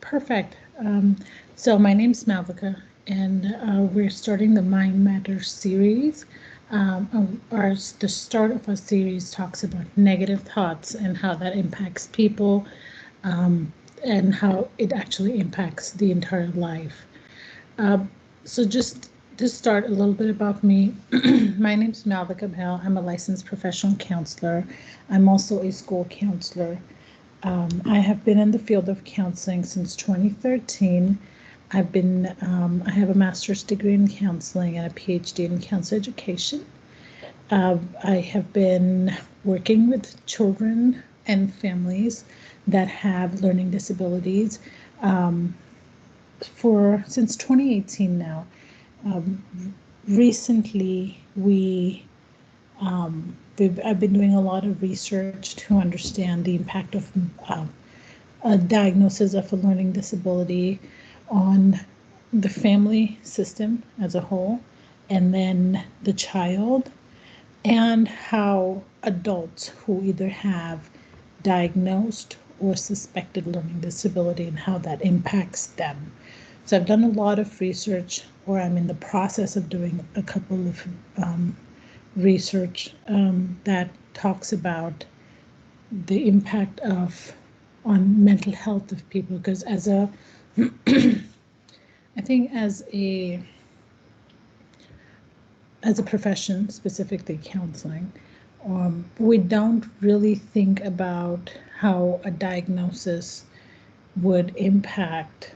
Perfect. So my name's Malvika, and we're starting the Mind Matters series. The start of our series talks about negative thoughts and how that impacts people, and how it actually impacts the entire life. So just to start a little bit about me, my name's Malvika Behl. I'm a licensed professional counselor. I'm also a school counselor. I have been in the field of counseling since 2013. I have a master's degree in counseling and a PhD in counselor education. I have been working with children and families that have learning disabilities since 2018 now. Recently, I've been doing a lot of research to understand the impact of a diagnosis of a learning disability on the family system as a whole, and then the child, and how adults who either have diagnosed or suspected learning disability and how that impacts them. So I've done a lot of research, or I'm in the process of doing a couple of research that talks about the impact on mental health of people, because I think as a profession, specifically counseling, we don't really think about how a diagnosis would impact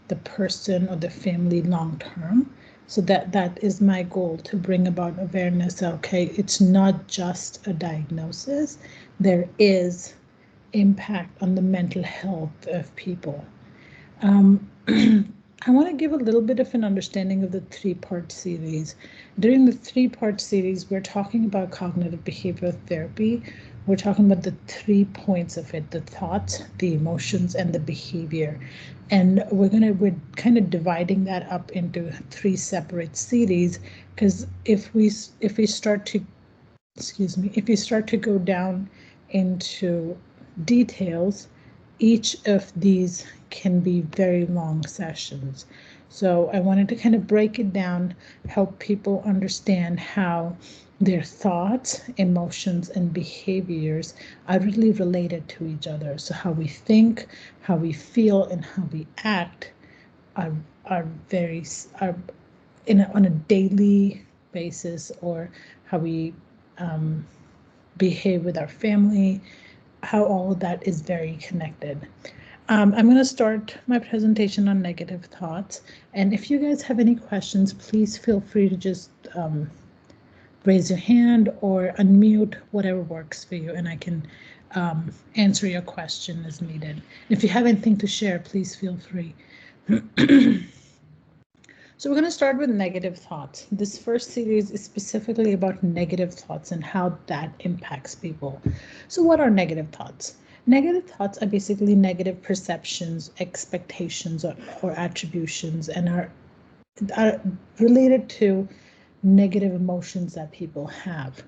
the person or the family long term. So that is my goal, to bring about awareness. Okay, it's not just a diagnosis. There is impact on the mental health of people. I want to give a little bit of an understanding of the three-part series. During the three-part series, we're talking about cognitive behavioral therapy. We're talking about the 3 points of it: the thoughts, the emotions, and the behavior. And we're kind of dividing that up into 3 separate series, because if we start to go down into details, each of these can be very long sessions. So I wanted to kind of break it down, help people understand how their thoughts, emotions, and behaviors are really related to each other. So how we think, how we feel, and how we act are on a daily basis, or how we behave with our family, how all of that is very connected. I'm going to start my presentation on negative thoughts. And if you guys have any questions, please feel free to just raise your hand or unmute, whatever works for you, and I can answer your question as needed. If you have anything to share, please feel free. So we're going to start with negative thoughts. This first series is specifically about negative thoughts and how that impacts people. So what are negative thoughts? Negative thoughts are basically negative perceptions, expectations, or attributions, and are related to negative emotions that people have.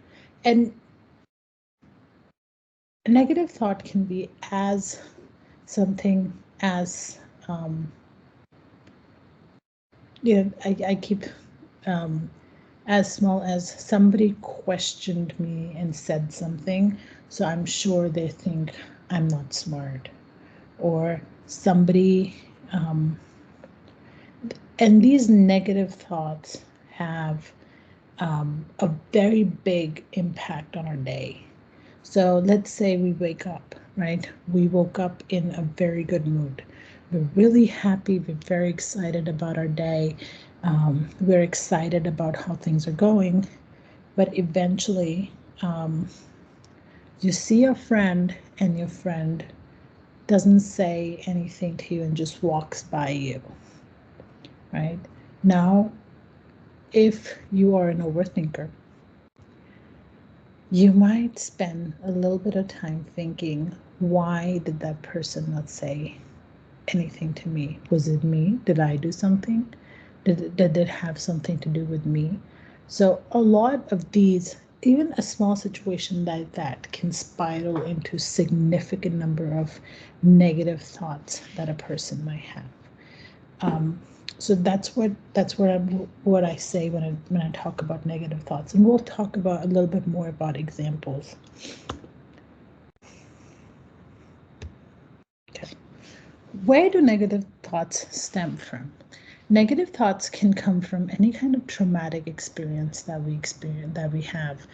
And a negative thought can be as something as I keep as small as somebody questioned me and said something, so I'm sure they think I'm not smart, or somebody, and these negative thoughts have a very big impact on our day. So let's say we wake up, right? We woke up in a very good mood. We're really happy. We're very excited about our day. We're excited about how things are going. But eventually, you see a friend, and your friend doesn't say anything to you and just walks by you, right? Now, if you are an overthinker, you might spend a little bit of time thinking, why did that person not say anything to me? Was it me? Did I do something? Did it have something to do with me? So a lot of these even a small situation like that can spiral into significant number of negative thoughts that a person might have. So that's what I say when I talk about negative thoughts, and we'll talk about a little bit more about examples. Okay, where do negative thoughts stem from? Negative thoughts can come from any kind of traumatic experience that we have.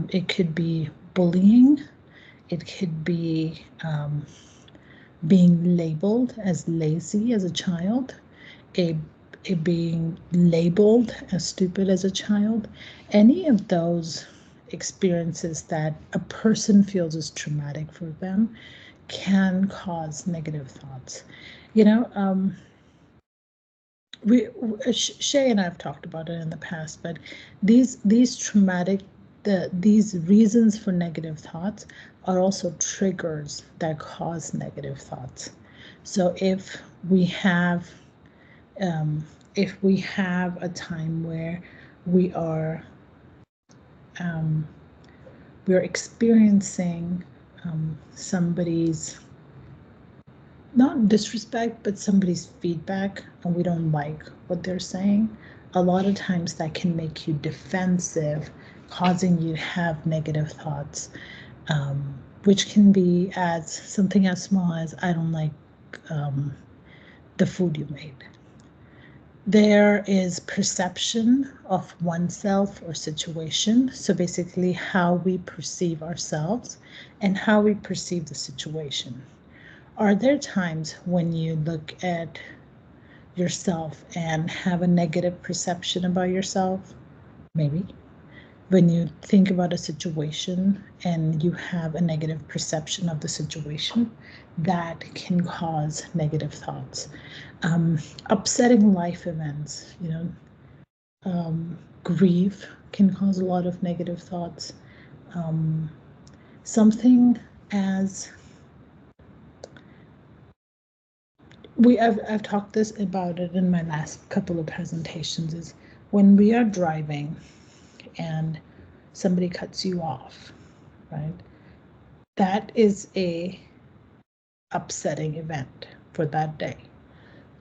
It could be bullying. It could be being labeled as lazy as a child, it being labeled as stupid as a child. Any of those experiences that a person feels is traumatic for them can cause negative thoughts. You know, Shay and I have talked about it in the past, but these traumatic, these reasons for negative thoughts are also triggers that cause negative thoughts. So if we have a time where we are we're experiencing somebody's, not disrespect, but somebody's feedback, and we don't like what they're saying, a lot of times that can make you defensive, causing you to have negative thoughts, which can be as something as small as, I don't like the food you made. There is perception of oneself or situation. So basically how we perceive ourselves and how we perceive the situation. Are there times when you look at yourself and have a negative perception about yourself? Maybe. When you think about a situation and you have a negative perception of the situation, that can cause negative thoughts. Upsetting life events, grief can cause a lot of negative thoughts. Something as I've talked about it in my last couple of presentations, is when we are driving and somebody cuts you off, right? That is a upsetting event for that day.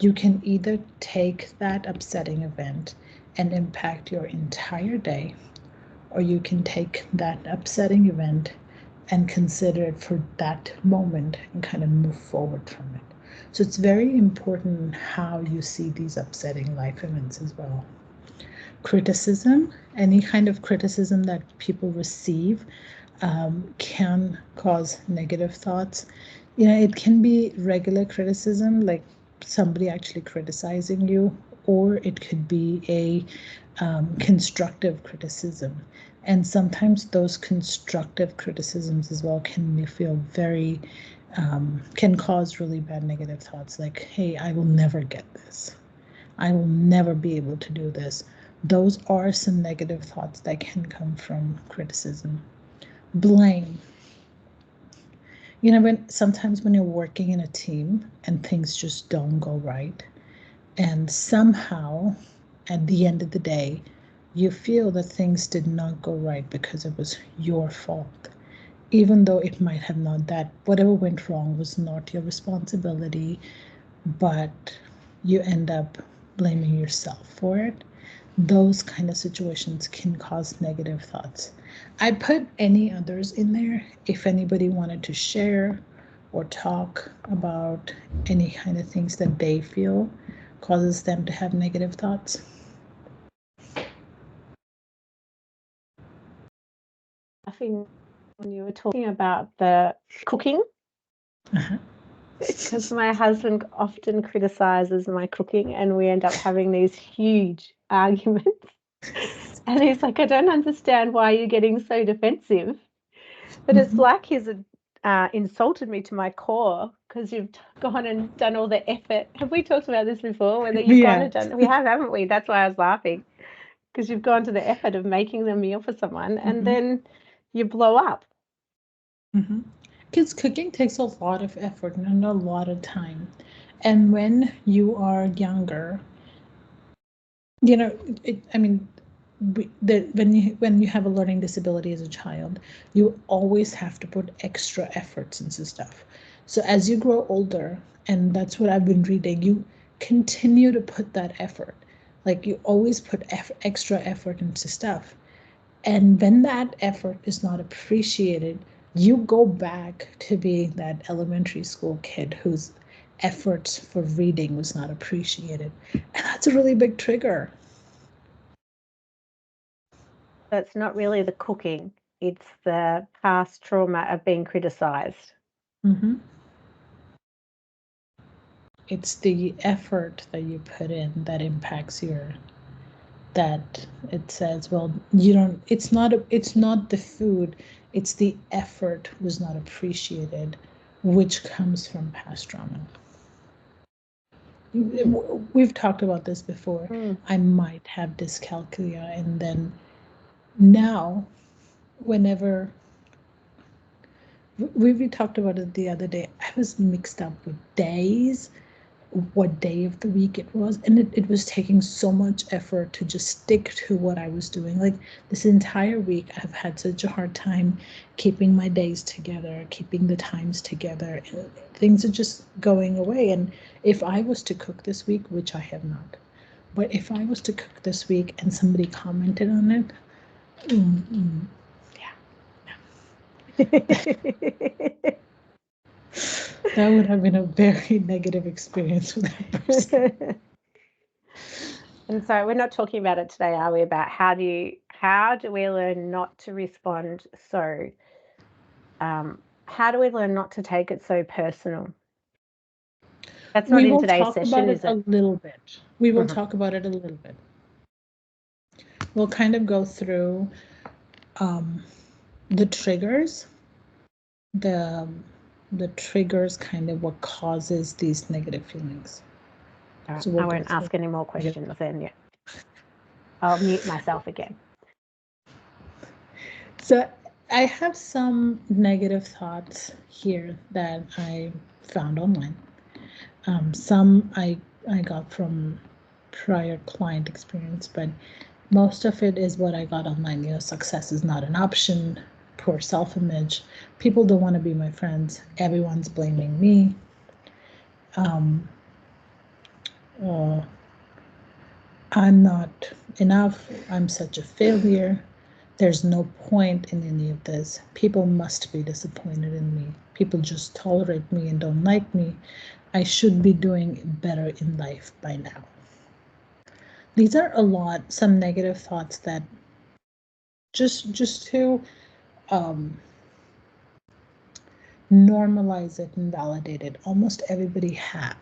You can either take that upsetting event and impact your entire day, or you can take that upsetting event and consider it for that moment and kind of move forward from it. So it's very important how you see these upsetting life events as well. Criticism, any kind of criticism that people receive can cause negative thoughts. It can be regular criticism, like somebody actually criticizing you, or it could be a constructive criticism. And sometimes those constructive criticisms as well can feel very, can cause really bad negative thoughts, like, hey, I will never get this. I will never be able to do this. Those are some negative thoughts that can come from criticism. Blame. Sometimes when you're working in a team and things just don't go right, and somehow at the end of the day, you feel that things did not go right because it was your fault, even though it might have not, that whatever went wrong was not your responsibility, but you end up blaming yourself for it. Those kind of situations can cause negative thoughts. I put any others in there if anybody wanted to share or talk about any kind of things that they feel causes them to have negative thoughts. Laughing when you were talking about the cooking, because my husband often criticizes my cooking and we end up having these huge arguments. And he's like, I don't understand why you're getting so defensive. But it's like he's insulted me to my core because you've gone and done all the effort. Have we talked about this before? Whether you've gone and done, we have, haven't we? That's why I was laughing, because you've gone to the effort of making the meal for someone and then you blow up. Because cooking takes a lot of effort and a lot of time. And when you are younger, when you have a learning disability as a child, you always have to put extra efforts into stuff. So as you grow older, and that's what I've been reading, you continue to put that effort. Like you always put extra effort into stuff. And when that effort is not appreciated, you go back to being that elementary school kid whose efforts for reading was not appreciated. And that's a really big trigger. That's not really the cooking, it's the past trauma of being criticized. Mm-hmm. It's the effort that you put in that impacts that it says, well, you don't, it's not the food, it's the effort was not appreciated, which comes from past trauma. We've talked about this before. I might have dyscalculia, and then now, whenever we talked about it the other day, I was mixed up with days, what day of the week it was, and it was taking so much effort to just stick to what I was doing. Like this entire week I've had such a hard time keeping my days together, keeping the times together, and things are just going away. And if I was to cook this week, which I have not, but if I was to cook this week and somebody commented on it, that would have been a very negative experience for that person. And so we're not talking about it today, are we? About how do we learn not to respond so? How do we learn not to take it so personal? That's not in today's session, is it? A little bit. We will talk about it a little bit. We'll kind of go through the triggers, the triggers, kind of what causes these negative feelings. Right, so I won't ask any more questions then. Yeah, I'll mute myself again. So I have some negative thoughts here that I found online. Some I got from prior client experience, but most of it is what I got online. You know, success is not an option, poor self-image, people don't want to be my friends, everyone's blaming me. I'm not enough, I'm such a failure, there's no point in any of this, people must be disappointed in me, people just tolerate me and don't like me, I should be doing better in life by now. These are some negative thoughts that just to normalize it and validate it, almost everybody have.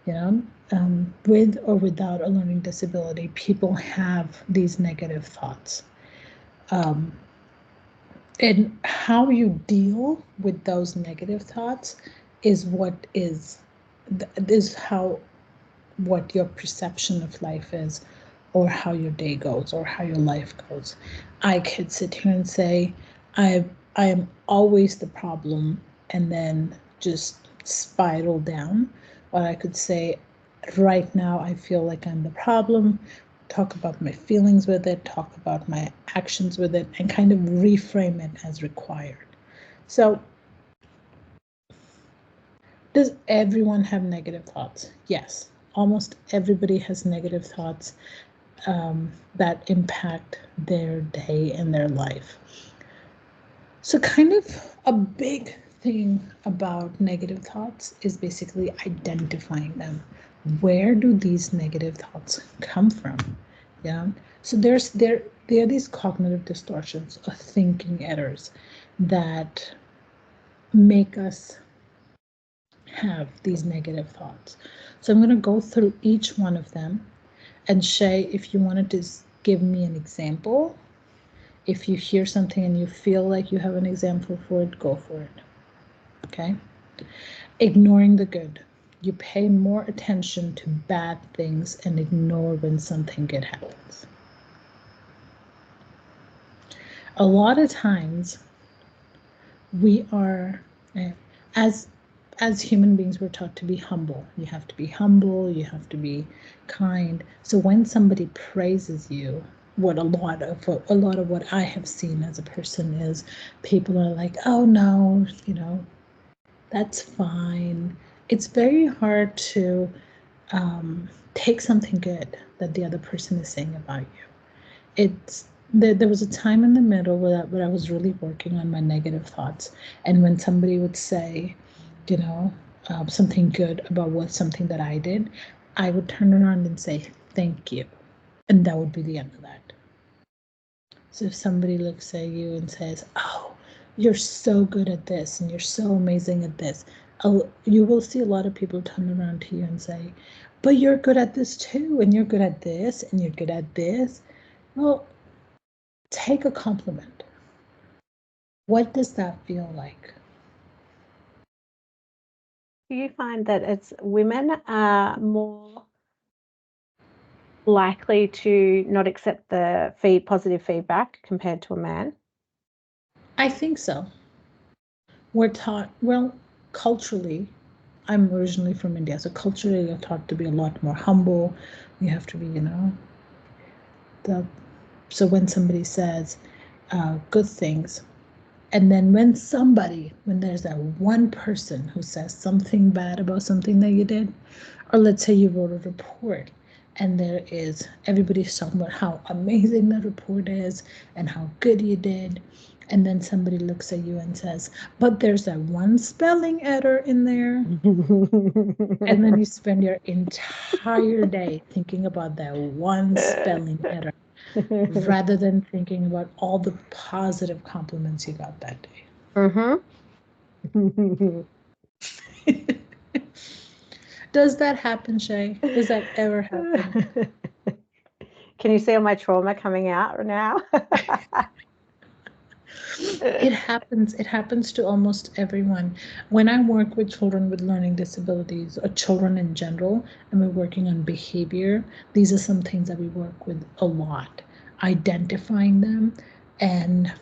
You know, with or without a learning disability, people have these negative thoughts. And how you deal with those negative thoughts is what your perception of life is, or how your day goes, or how your life goes. I could sit here and say, I am always the problem, and then just spiral down. Or I could say, right now I feel like I'm the problem, talk about my feelings with it, talk about my actions with it, and kind of reframe it as required. So, does everyone have negative thoughts? Yes, almost everybody has negative thoughts that impact their day and their life. So kind of a big thing about negative thoughts is basically identifying them. Where do these negative thoughts come from? Yeah. So there are these cognitive distortions or thinking errors that make us have these negative thoughts. So I'm going to go through each one of them. And Shay, if you wanted to give me an example, if you hear something and you feel like you have an example for it, go for it. Okay? Ignoring the good. You pay more attention to bad things and ignore when something good happens. A lot of times we are, as human beings, we're taught to be humble. You have to be humble, you have to be kind. So when somebody praises you, what a lot of what I have seen as a person is people are like, oh no, that's fine. It's very hard to take something good that the other person is saying about you. There was a time in the middle where I was really working on my negative thoughts, and when somebody would say, you know, something good about something that I did, I would turn around and say thank you, and that would be the end of that. So if somebody looks at you and says, "Oh, you're so good at this, and you're so amazing at this," you will see a lot of people turn around to you and say, "But you're good at this too, and you're good at this, and you're good at this." Well, take a compliment. What does that feel like? Do you find that it's women are more likely to not accept the positive feedback compared to a man? I think so. We're taught, well, culturally, I'm originally from India, so culturally you're taught to be a lot more humble. You have to be, so when somebody says good things, and then when there's that one person who says something bad about something that you did, or let's say you wrote a report and everybody's talking about how amazing the report is and how good you did, and then somebody looks at you and says, but there's that one spelling error in there, and then you spend your entire day thinking about that one spelling error rather than thinking about all the positive compliments you got that day. Does that happen, Shay? Does that ever happen? Can you see all my trauma coming out now? It happens. It happens to almost everyone. When I work with children with learning disabilities or children in general, and we're working on behavior, these are some things that we work with a lot. Identifying them and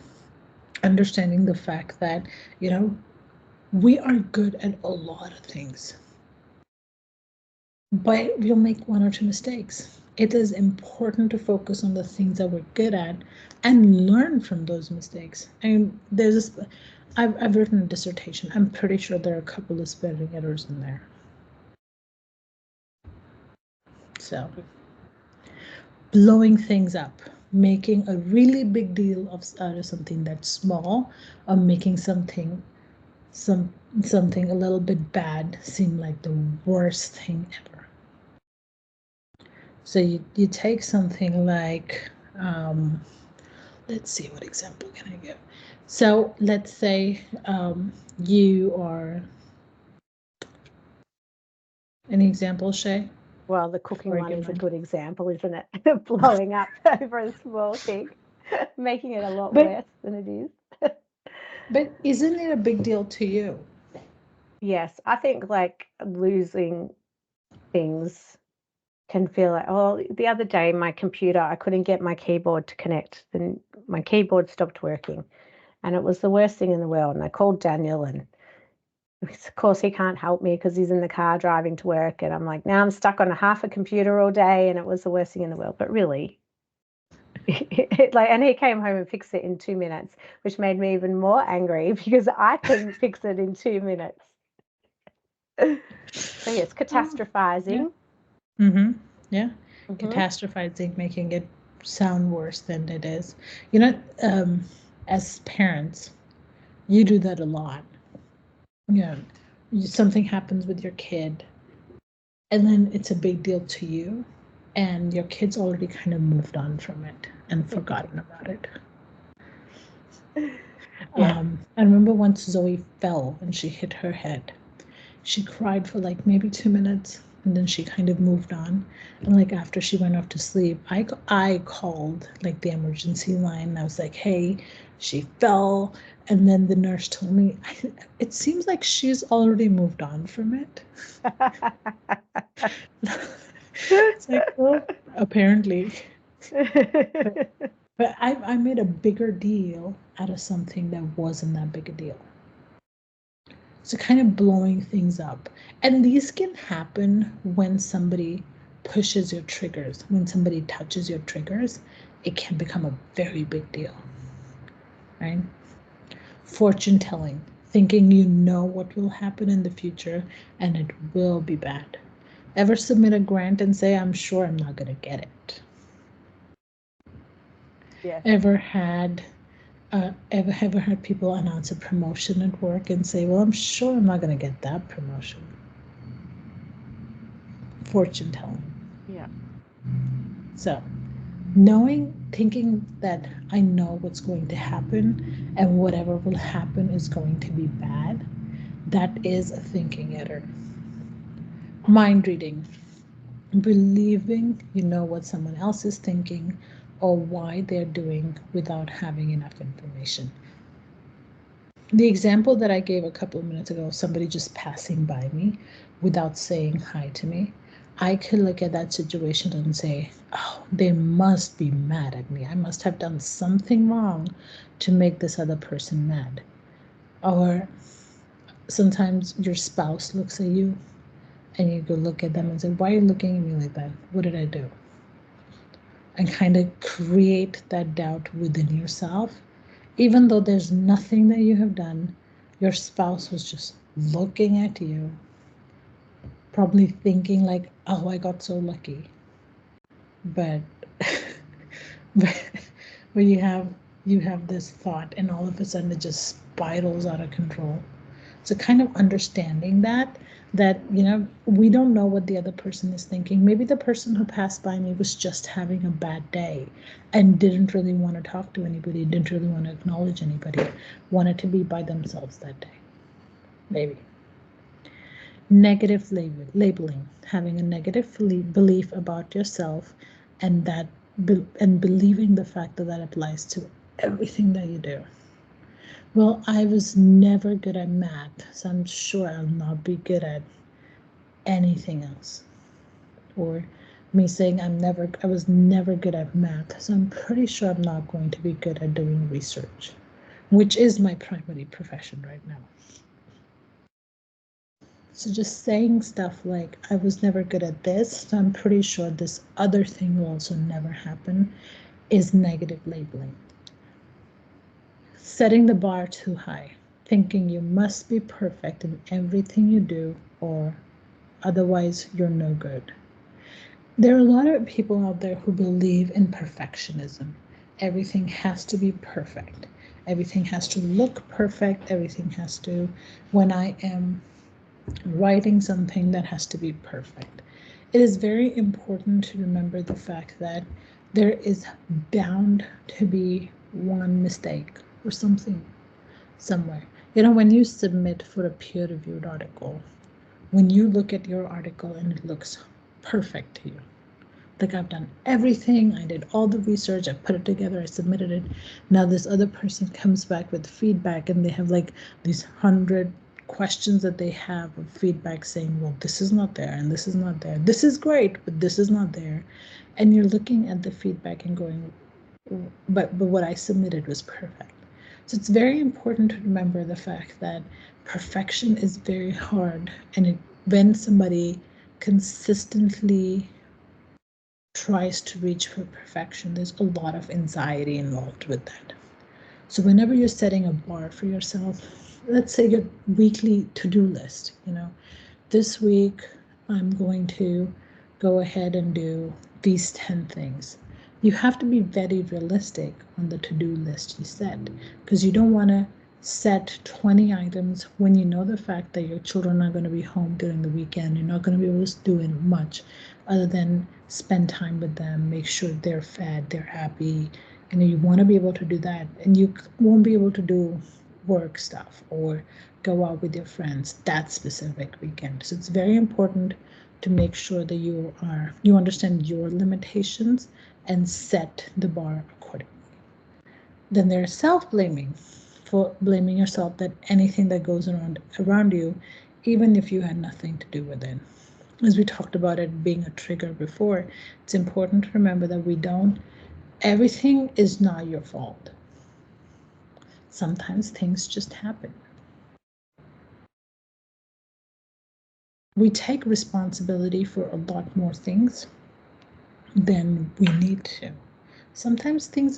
understanding the fact that, we are good at a lot of things, but we'll make one or two mistakes. It is important to focus on the things that we're good at and learn from those mistakes. And I've written a dissertation. I'm pretty sure there are a couple of spelling errors in there. So, blowing things up, making a really big deal out of something that's small, or making something a little bit bad seem like the worst thing ever. So you take something like, let's see, what example can I give? So let's say you are, any example, Shay? Well, the cooking one is a good example, isn't it? Blowing up over a small thing, making it a lot worse than it is. But isn't it a big deal to you? Yes, I think like losing things can feel like, oh, the other day my computer, I couldn't get my keyboard to connect, and my keyboard stopped working, and it was the worst thing in the world. And I called Daniel, and of course he can't help me because he's in the car driving to work, and I'm like, now I'm stuck on half a computer all day, and it was the worst thing in the world. But really, and he came home and fixed it in 2 minutes, which made me even more angry because I couldn't fix it in 2 minutes. So yes, catastrophizing. Yeah. Yeah. Catastrophizing, making it sound worse than it is. As parents, you do that a lot. Something happens with your kid, and then it's a big deal to you, and your kid's already kind of moved on from it and forgotten about it. Yeah. I remember once Zoe fell and she hit her head. She cried for like maybe 2 minutes, and then she kind of moved on. And like after she went off to sleep, I called like the emergency line, and I was like, hey, she fell. And then the nurse told me, it seems like she's already moved on from it. It's like, well, apparently. But I made a bigger deal out of something that wasn't that big a deal. So kind of blowing things up. And these can happen when somebody pushes your triggers, when somebody touches your triggers. it can become a very big deal, right? Fortune telling, thinking you know what will happen in the future and it will be bad. Ever submit a grant and say, I'm sure I'm not going to get it? Yes. Ever had people announce a promotion at work and say, well, I'm sure I'm not going to get that promotion? Fortune telling. Yeah. So thinking that I know what's going to happen and whatever will happen is going to be bad, that is a thinking error. Mind reading, believing you know what someone else is thinking or why they're doing without having enough information. The example that I gave a couple of minutes ago, somebody just passing by me without saying hi to me, I could look at that situation and say, oh, they must be mad at me. I must have done something wrong to make this other person mad. Or sometimes your spouse looks at you and you go look at them and say, why are you looking at me like that? What did I do? And kind of create that doubt within yourself. Even though there's nothing that you have done, your spouse was just looking at you, probably thinking like, oh, I got so lucky. But but you have this thought and all of a sudden it just spirals out of control. So kind of understanding that we don't know what the other person is thinking. Maybe the person who passed by me was just having a bad day and didn't really want to talk to anybody, didn't really want to acknowledge anybody, wanted to be by themselves that day. Maybe. Negative labeling, having a negative belief about yourself and believing the fact that applies to everything that you do. Well, I was never good at math, so I'm sure I'll not be good at anything else. Or me saying I was never good at math, so I'm pretty sure I'm not going to be good at doing research, which is my primary profession right now. So just saying stuff like, I was never good at this, so I'm pretty sure this other thing will also never happen, is negative labeling. Setting the bar too high, thinking you must be perfect in everything you do or otherwise you're no good. There are a lot of people out there who believe in perfectionism. Everything has to be perfect. Everything has to look perfect. Everything has to, when I am writing something, that has to be perfect. It is very important to remember the fact that there is bound to be one mistake or something somewhere. When you submit for a peer-reviewed article, when you look at your article and it looks perfect to you, like I've done everything, I did all the research, I put it together, I submitted it. Now this other person comes back with feedback and they have like these 100 questions that they have of feedback saying, well, this is not there and this is not there. This is great, but this is not there. And you're looking at the feedback and going, but what I submitted was perfect. So it's very important to remember the fact that perfection is very hard, and when somebody consistently tries to reach for perfection, there's a lot of anxiety involved with that. So whenever you're setting a bar for yourself, let's say your weekly to-do list, this week I'm going to go ahead and do these 10 things. You have to be very realistic on the to-do list you set, because you don't want to set 20 items when you know the fact that your children are going to be home during the weekend. You're not going to be able to do much other than spend time with them, make sure they're fed, they're happy. You want to be able to do that, and you won't be able to do work stuff or go out with your friends that specific weekend. So it's very important to make sure that you understand your limitations and set the bar accordingly. Then there's self-blaming, for blaming yourself that anything that goes around you, even if you had nothing to do with it. As we talked about it being a trigger before, it's important to remember that everything is not your fault. Sometimes things just happen. We take responsibility for a lot more things than we need to. sometimes things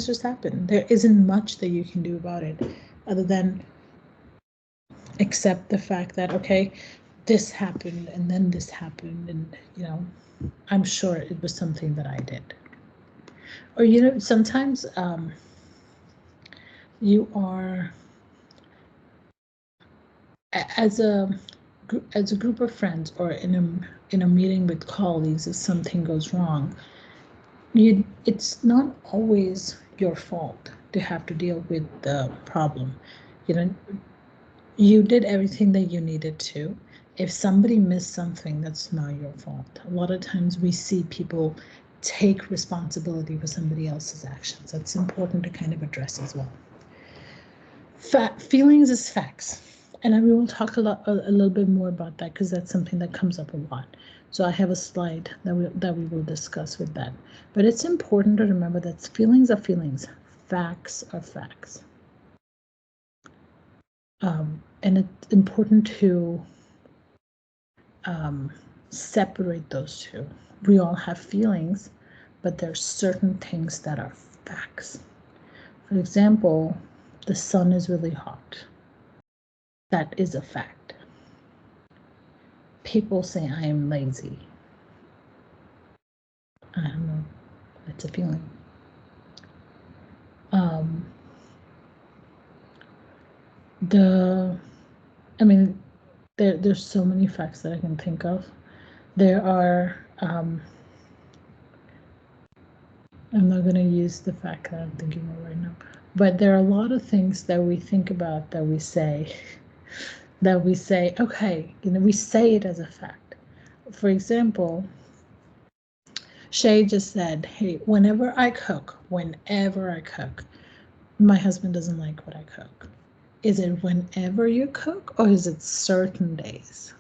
just happen. There isn't much that you can do about it other than accept the fact that, okay, this happened and then this happened, and I'm sure it was something that I did. Or sometimes you are, as a group of friends or in a meeting with colleagues, if something goes wrong, it's not always your fault to have to deal with the problem. You did everything that you needed to. If somebody missed something, that's not your fault. A lot of times we see people take responsibility for somebody else's actions. That's important to kind of address as well. Feelings is facts. And we will talk a little bit more about that, because that's something that comes up a lot. So I have a slide that we will discuss with that. But it's important to remember that feelings are feelings, facts are facts. And it's important to separate those two. We all have feelings, but there's certain things that are facts. For example, the sun is really hot. That is a fact. People say I am lazy. I don't know. That's a feeling. There's so many facts that I can think of. There are, I'm not going to use the fact that I'm thinking of right now, but there are a lot of things that we think about, that we say, okay, we say it as a fact. For example, Shay just said, hey, whenever I cook, my husband doesn't like what I cook. Is it whenever you cook, or is it certain days?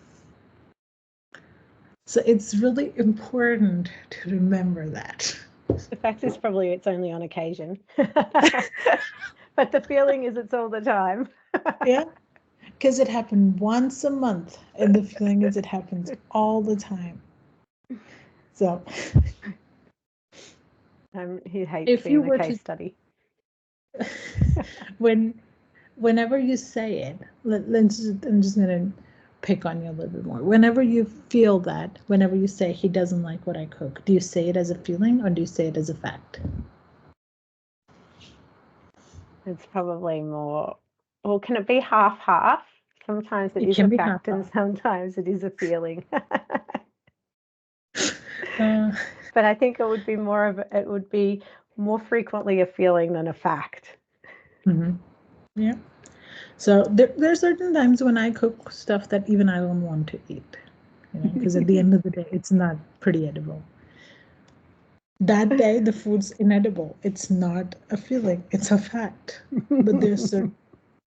So it's really important to remember that. The fact is probably it's only on occasion. But the feeling is it's all the time. Yeah, because it happened once a month, and the feeling is it happens all the time. So he hates being a case study. Whenever you say it, I'm just going to pick on you a little bit more. Whenever you feel that, whenever you say he doesn't like what I cook, do you say it as a feeling or do you say it as a fact? It's probably more, or can it be half-half? Sometimes it is a fact and sometimes it is a feeling. But I think it would be more frequently a feeling than a fact. Mm-hmm. Yeah. So there's certain times when I cook stuff that even I don't want to eat, because at the end of the day, it's not pretty edible. That day, the food's inedible. It's not a feeling, it's a fact. But there's certain,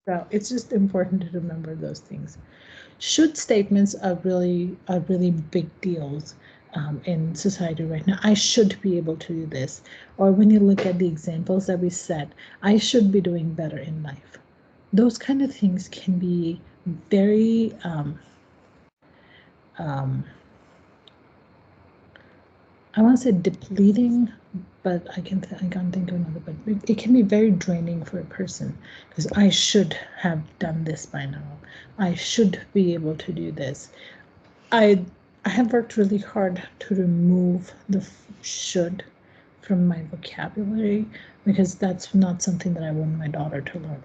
so it's just important to remember those things. Should statements are really big deals in society right now. I should be able to do this. Or when you look at the examples that we set, I should be doing better in life. Those kind of things can be very I want to say depleting, but I can't think of another. But it can be very draining for a person, because I should have done this by now. I should be able to do this. I have worked really hard to remove the should from my vocabulary, because that's not something that I want my daughter to learn.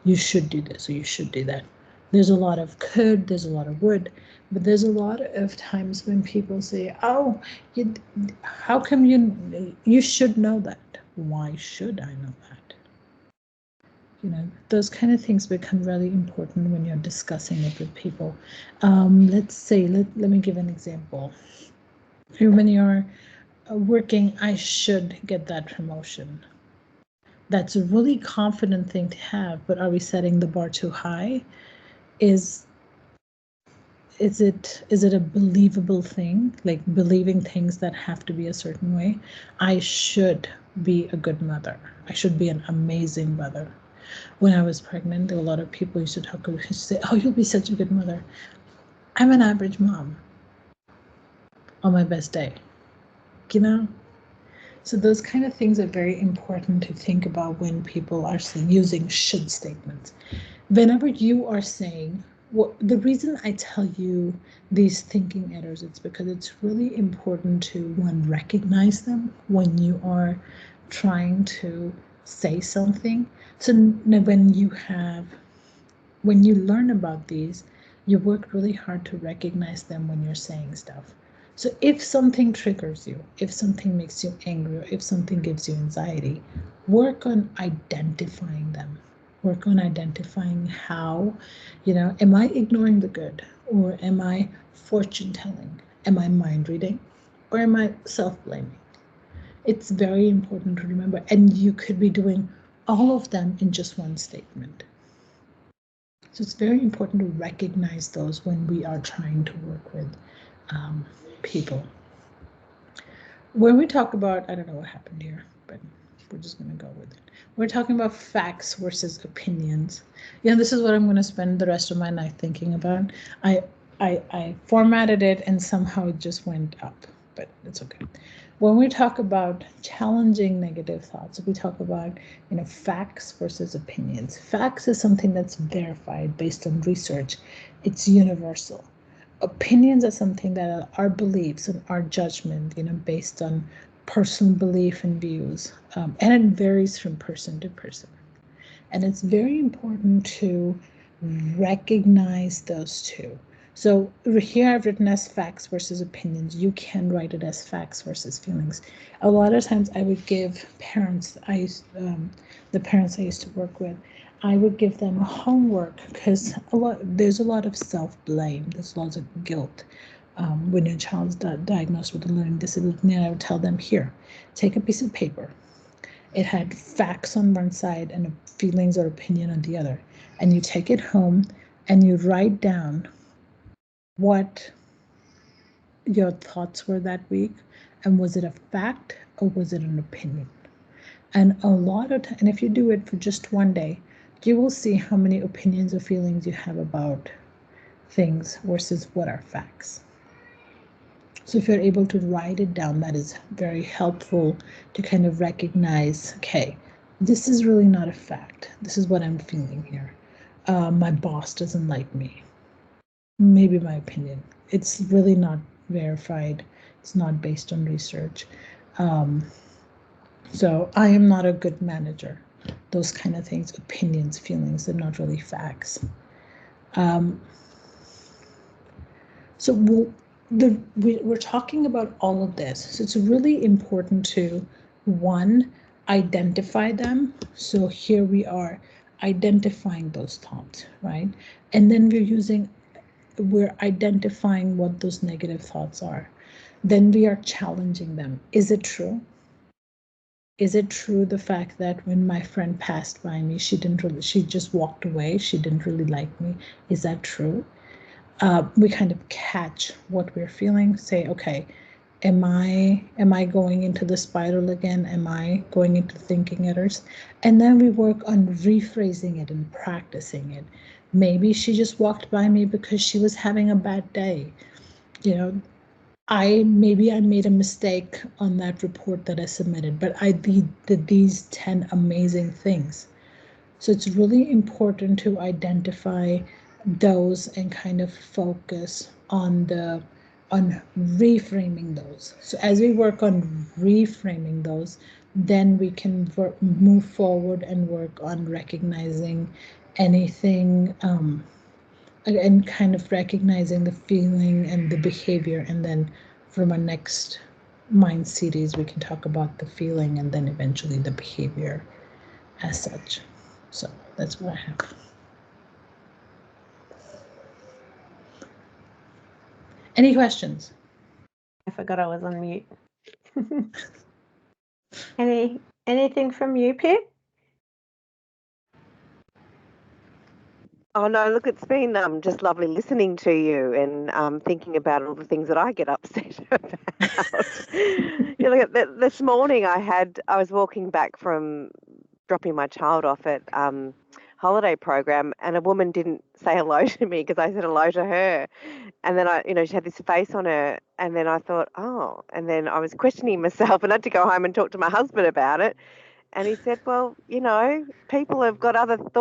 You should do this or you should do that. There's a lot of could, there's a lot of would, but there's a lot of times when people say, oh, how come you should know that? Why should I know that? Those kind of things become really important when you're discussing it with people. Let's say, let me give an example. When you're working, I should get that promotion. That's a really confident thing to have, but are we setting the bar too high? Is it a believable thing, like believing things that have to be a certain way? I should be a good mother. I should be an amazing mother. When I was pregnant, there were a lot of people used to talk about, used to say, oh, you'll be such a good mother. I'm an average mom on my best day, So those kind of things are very important to think about when people are using should statements. Whenever you are saying, the reason I tell you these thinking errors, it's because it's really important to, one, recognize them when you are trying to say something. So when you learn about these, you work really hard to recognize them when you're saying stuff. So if something triggers you, if something makes you angry, or if something gives you anxiety, work on identifying them. Work on identifying how, am I ignoring the good? Or am I fortune telling? Am I mind reading? Or am I self-blaming? It's very important to remember. And you could be doing all of them in just one statement. So it's very important to recognize those when we are trying to work with people. When we talk about, I don't know what happened here, but we're just going to go with it. We're talking about facts versus opinions. This is what I'm going to spend the rest of my night thinking about. I formatted it and somehow it just went up, but it's okay. When we talk about challenging negative thoughts, we talk about, facts versus opinions. Facts is something that's verified based on research. It's universal. Opinions are something that are our beliefs and our judgment, based on personal belief and views, and it varies from person to person. And it's very important to recognize those two. So here I've written as facts versus opinions. You can write it as facts versus feelings. A lot of times I would give parents, the parents I used to work with, I would give them homework because there's a lot of self-blame. There's lots of guilt when your child's diagnosed with a learning disability. And I would tell them, here, take a piece of paper. It had facts on one side and feelings or opinion on the other. And you take it home and you write down what your thoughts were that week, and was it a fact or was it an opinion? And and if you do it for just one day, you will see how many opinions or feelings you have about things versus what are facts. So if you're able to write it down, that is very helpful to kind of recognize, okay, this is really not a fact. This is what I'm feeling here. My boss doesn't like me. Maybe my opinion. It's really not verified. It's not based on research. So I am not a good manager. Those kind of things, opinions, feelings, they're not really facts. So we're talking about all of this. So it's really important to, one, identify them. So here we are identifying those thoughts, right? And then we're identifying what those negative thoughts are. Then we are challenging them. Is it true? Is it true the fact that when my friend passed by me, she just walked away, she didn't really like me? Is that true? We kind of catch what we're feeling, say, okay, am I going into the spiral again? Am I going into thinking errors? And then we work on rephrasing it and practicing it. Maybe she just walked by me because she was having a bad day. Maybe I made a mistake on that report that I submitted, but I did these 10 amazing things. So it's really important to identify those and kind of focus on reframing those. So as we work on reframing those, then we can move forward and work on recognizing anything and kind of recognizing the feeling and the behavior. And then from our next mind series, we can talk about the feeling and then eventually the behavior as such. So that's what I have. Any questions? I forgot I was on mute. Anything from you, Pip? Oh no! Look, it's been just lovely listening to you and thinking about all the things that I get upset about. Look, this morning I was walking back from dropping my child off at holiday program, and a woman didn't say hello to me because I said hello to her. And then she had this face on her, and then I thought, oh, and then I was questioning myself and I had to go home and talk to my husband about it. And he said, well, people have got other thoughts